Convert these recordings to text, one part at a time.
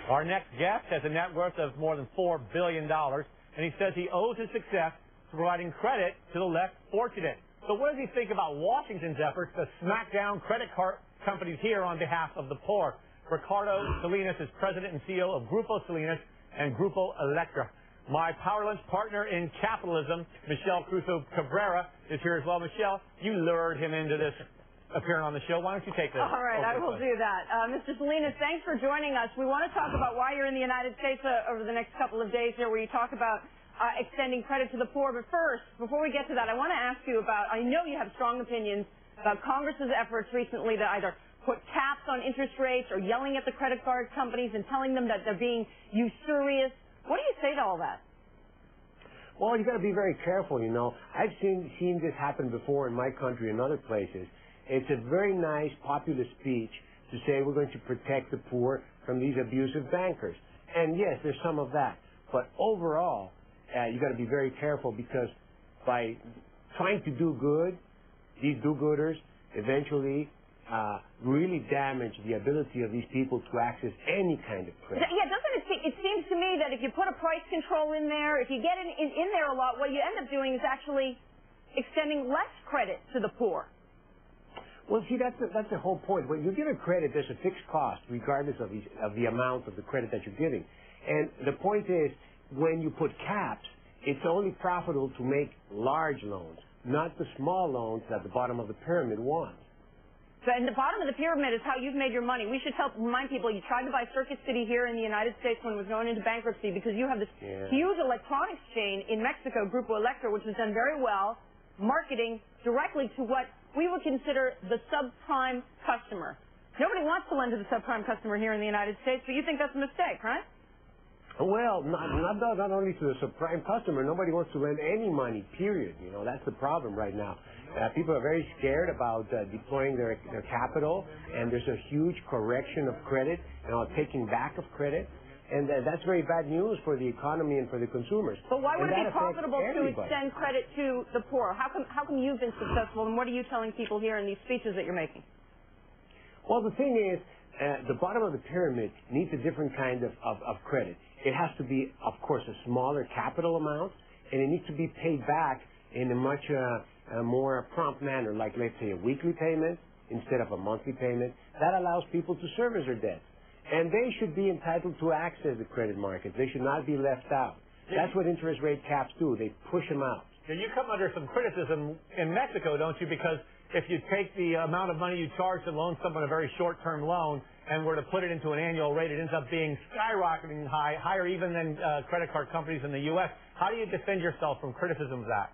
Our next guest has a net worth of more than $4 billion, and he says he owes his success to providing credit to the less fortunate. So what does he think about Washington's efforts to smack down credit card companies here on behalf of the poor? Ricardo Salinas is president and CEO of Grupo Salinas and Grupo Electra. My power lunch partner in capitalism, Michelle CARUSO-CABRERA, is here as well. Michelle, you lured him into this appearing on the show. Why don't you take this? All right, I will do that. Mr. Salinas, thanks for joining us. We want to talk about why you're in the United States over the next couple of days here, where you talk about extending credit to the poor. But first, before we get to that, I want to ask you about, I know you have strong opinions about Congress's efforts recently to either put caps on interest rates or yelling at the credit card companies and telling them that they're being usurious. What do you say to all that? Well, you got to be very careful, you know. I've seen this happen before in my country and other places. It's a very nice, popular speech to say we're going to protect the poor from these abusive bankers. And yes, there's some of that. But overall, you got to be very careful, because by trying to do good, these do-gooders eventually really damage the ability of these people to access any kind of credit. Yeah, doesn't it seems to me that if you put a price control in there, if you get in there a lot, what you end up doing is actually extending less credit to the poor. Well, see, that's the whole point. When you give a credit, there's a fixed cost regardless of the amount of the credit that you're giving. And the point is, when you put caps, it's only profitable to make large loans, not the small loans that the bottom of the pyramid wants. So, and the bottom of the pyramid is how you've made your money. We should remind people, you tried to buy Circuit City here in the United States when it was going into bankruptcy, because you have this huge electronics chain in Mexico, Grupo Electra, which has done very well marketing directly to what we would consider the subprime customer. Nobody wants to lend to the subprime customer here in the United States, but you think that's a mistake, right? Well, not only to the subprime customer. Nobody wants to lend any money, period. You know, that's the problem right now. People are very scared about deploying their capital, and there's a huge correction of credit, taking back of credit. And that's very bad news for the economy and for the consumers. But why would it be profitable to extend credit to the poor? How come you've been successful, and what are you telling people here in these speeches that you're making? Well, the thing is, the bottom of the pyramid needs a different kind of credit. It has to be, of course, a smaller capital amount, and it needs to be paid back in a much more prompt manner, like, let's say, a weekly payment instead of a monthly payment. That allows people to service their debt. And they should be entitled to access the credit market. They should not be left out. That's what interest rate caps do. They push them out. Now, you come under some criticism in Mexico, don't you? Because if you take the amount of money you charge to loan someone a very short-term loan and were to put it into an annual rate, it ends up being skyrocketing higher even than credit card companies in the U.S. How do you defend yourself from criticism of that?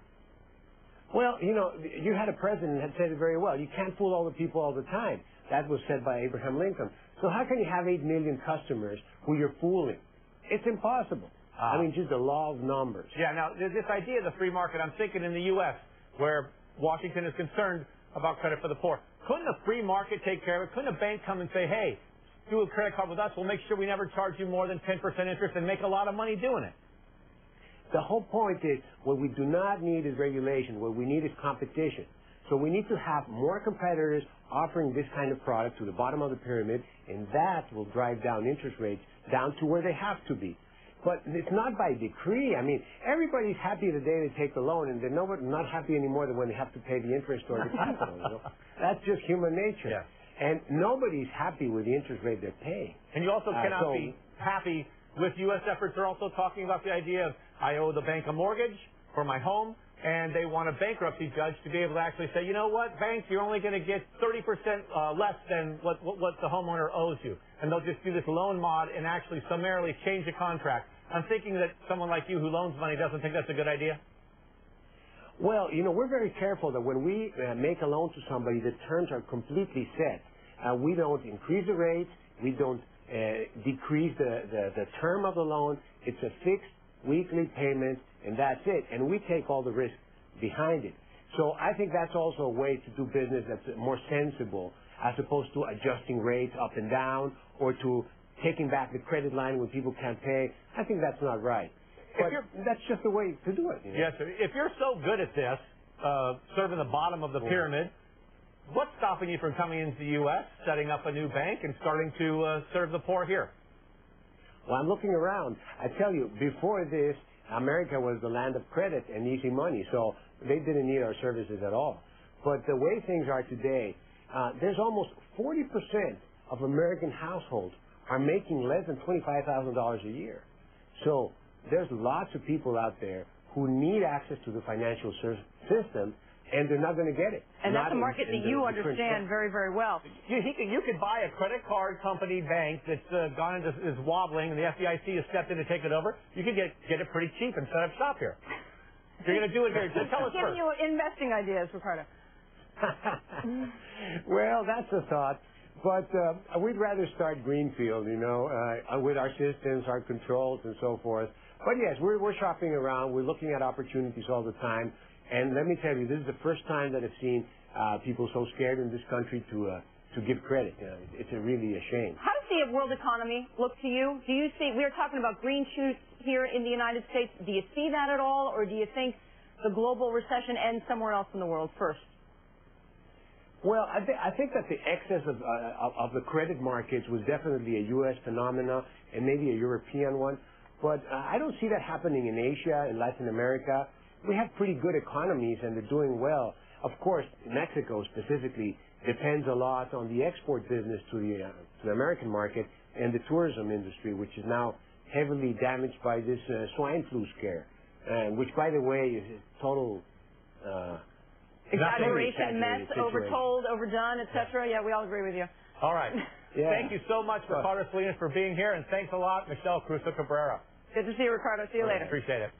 Well, you had a president that said it very well. You can't fool all the people all the time. That was said by Abraham Lincoln. So how can you have 8 million customers who you're fooling? It's impossible. I mean, just the law of numbers. Yeah, now, this idea of the free market, I'm thinking in the U.S., where Washington is concerned about credit for the poor. Couldn't a free market take care of it? Couldn't a bank come and say, hey, do a credit card with us, we'll make sure we never charge you more than 10% interest and make a lot of money doing it? The whole point is, what we do not need is regulation. What we need is competition. So we need to have more competitors offering this kind of product to the bottom of the pyramid, and that will drive down interest rates down to where they have to be. But it's not by decree. I mean, everybody's happy the day they take the loan, and they're not happy anymore than when they have to pay the interest or the capital. That's just human nature. Yeah. And nobody's happy with the interest rate they're paying. And you also cannot be happy with U.S. efforts. They're also talking about the idea of, I owe the bank a mortgage for my home, and they want a bankruptcy judge to be able to actually say, you know what, bank, you're only going to get 30% less than what the homeowner owes you. And they'll just do this loan mod and actually summarily change the contract. I'm thinking that someone like you who loans money doesn't think that's a good idea. Well, we're very careful that when we make a loan to somebody, the terms are completely set. We don't increase the rates. We don't decrease the term of the loan. It's a fixed weekly payment, and that's it. And we take all the risk behind it. So I think that's also a way to do business that's more sensible, as opposed to adjusting rates up and down or to taking back the credit line when people can't pay. I think that's not right. But that's just the way to do it. Yes, sir. If you're so good at this, serving the bottom of the pyramid, what's stopping you from coming into the U.S., setting up a new bank, and starting to serve the poor here? Well, I'm looking around. I tell you, before this, America was the land of credit and easy money, so they didn't need our services at all. But the way things are today, there's almost 40% of American households are making less than $25,000 a year. So there's lots of people out there who need access to the financial system, and they're not going to get it. And that's a market that you understand very, very well. You could buy a credit card company bank that's is wobbling, and the FDIC has stepped in to take it over. You could get it pretty cheap and set up shop here. If you're going to do it here, just tell us first. Giving you investing ideas, Ricardo. Well, that's a thought. But we'd rather start greenfield, with our systems, our controls, and so forth. But yes, we're shopping around. We're looking at opportunities all the time. And let me tell you, this is the first time that I've seen people so scared in this country to give credit. It's really a shame. How does the world economy look to you? Do you see, we are talking about green shoots here in the United States. Do you see that at all, or do you think the global recession ends somewhere else in the world first? Well, I think that the excess of the credit markets was definitely a U.S. phenomena and maybe a European one. But I don't see that happening in Asia and Latin America. We have pretty good economies and they're doing well. Of course, Mexico specifically depends a lot on the export business to the American market and the tourism industry, which is now heavily damaged by this swine flu scare, which, by the way, is a total exaggeration, mess, overtold, overdone, etc. Yeah, we all agree with you. All right. Yeah. Thank you so much, Ricardo Salinas, for being here, and thanks a lot, Michelle Caruso-Cabrera. Good to see you, Ricardo. See you later. Appreciate it.